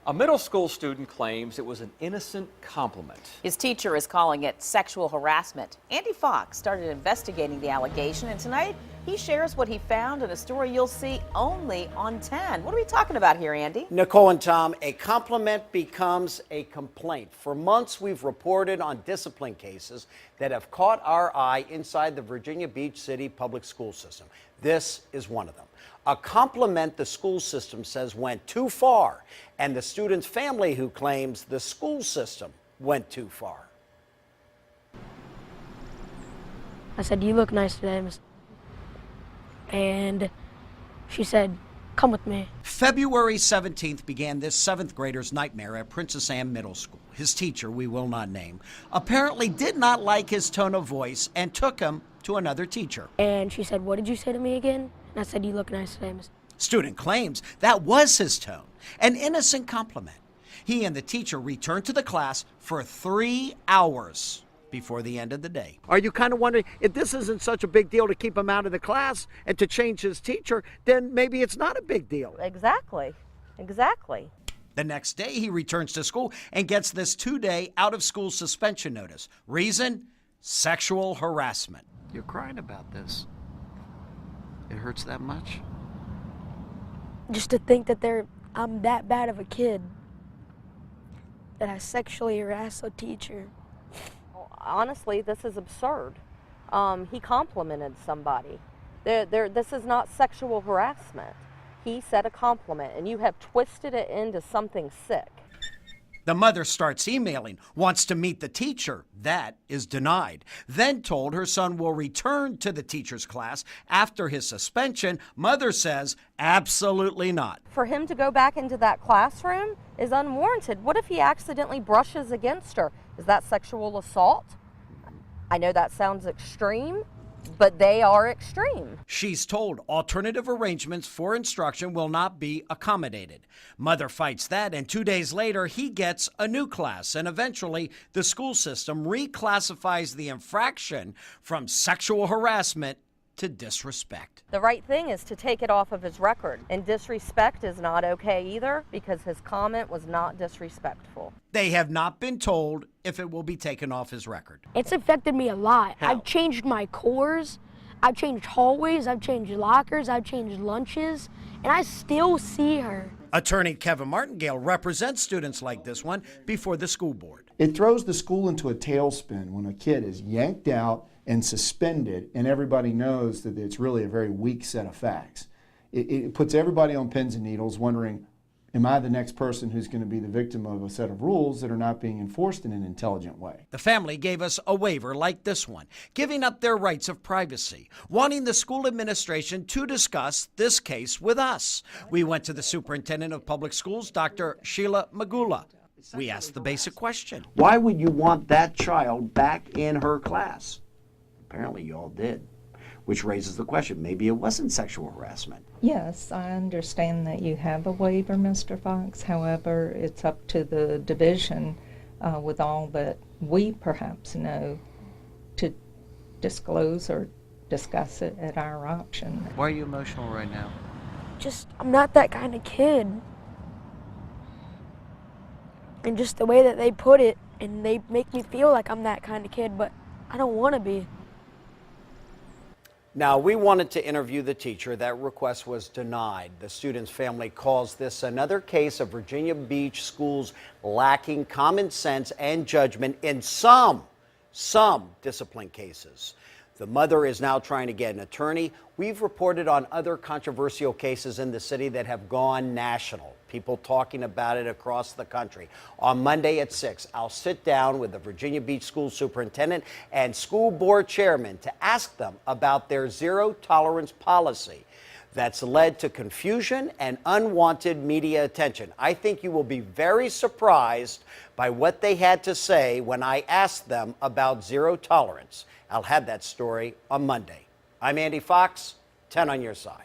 A middle school student claims it was an innocent compliment. His teacher is calling it sexual harassment. Andy Fox started investigating the allegation, and tonight he shares what he found in a story you'll see only on 10. What are we talking about here, Andy? Nicole and Tom, a compliment becomes a complaint. For months, we've reported on discipline cases that have caught our eye inside the Virginia Beach City public school system. This is one of them. A compliment the school system says went too far, and the student's family who claims the school system went too far. I said, "You look nice today, Miss." And she said, "Come with me." February 17th began this 7th grader's nightmare at Princess Anne Middle School. His teacher, we will not name, apparently did not like his tone of voice and took him to another teacher. And she said, "What did you say to me again?" And I said, "You look nice today, Miss." Student claims that was his tone, an innocent compliment. He and the teacher returned to the class for 3 hours before the end of the day. Are you kind of wondering if this isn't such a big deal to keep him out of the class and to change his teacher, then maybe it's not a big deal? Exactly. The next day, he returns to school and gets this 2-day out-of-school suspension notice. Reason? Sexual harassment. You're crying about this. It hurts that much? Just to think that I'm that bad of a kid, that I sexually harassed a teacher. Honestly, this is absurd. He complimented somebody. This is not sexual harassment. He said a compliment, and you have twisted it into something sick. The mother starts emailing, wants to meet the teacher. That is denied. Then told her son will return to the teacher's class after his suspension. Mother says absolutely not. For him to go back into that classroom is unwarranted. What if he accidentally brushes against her? Is that sexual assault? I know that sounds extreme, but they are extreme. She's told alternative arrangements for instruction will not be accommodated. Mother fights that, and 2 days later, he gets a new class, and eventually the school system reclassifies the infraction from sexual harassment to disrespect. The right thing is to take it off of his record, and disrespect is not okay either because his comment was not disrespectful. They have not been told if it will be taken off his record. It's affected me a lot. How? I've changed my cores, I've changed hallways, I've changed lockers, I've changed lunches, and I still see her. Attorney Kevin Martingale represents students like this one before the school board. It throws the school into a tailspin when a kid is yanked out and suspended, and everybody knows that it's really a very weak set of facts. It puts everybody on pins and needles wondering, am I the next person who's going to be the victim of a set of rules that are not being enforced in an intelligent way? The family gave us a waiver like this one, giving up their rights of privacy, wanting the school administration to discuss this case with us. We went to the superintendent of public schools, Dr. Sheila Magula. We asked the basic question. Why would you want that child back in her class? Apparently you all did, which raises the question, maybe it wasn't sexual harassment. Yes, I understand that you have a waiver, Mr. Fox. However, it's up to the division with all that we perhaps know to disclose or discuss it at our option. Why are you emotional right now? Just, I'm not that kind of kid. And just the way that they put it, and they make me feel like I'm that kind of kid, but I don't want to be. Now, we wanted to interview the teacher. That request was denied. The student's family calls this another case of Virginia Beach schools lacking common sense and judgment in some discipline cases. The mother is now trying to get an attorney. We've reported on other controversial cases in the city that have gone national. People talking about it across the country. On Monday at 6, I'll sit down with the Virginia Beach School Superintendent and School Board Chairman to ask them about their zero-tolerance policy that's led to confusion and unwanted media attention. I think you will be very surprised by what they had to say when I asked them about zero tolerance. I'll have that story on Monday. I'm Andy Fox, 10 on your side.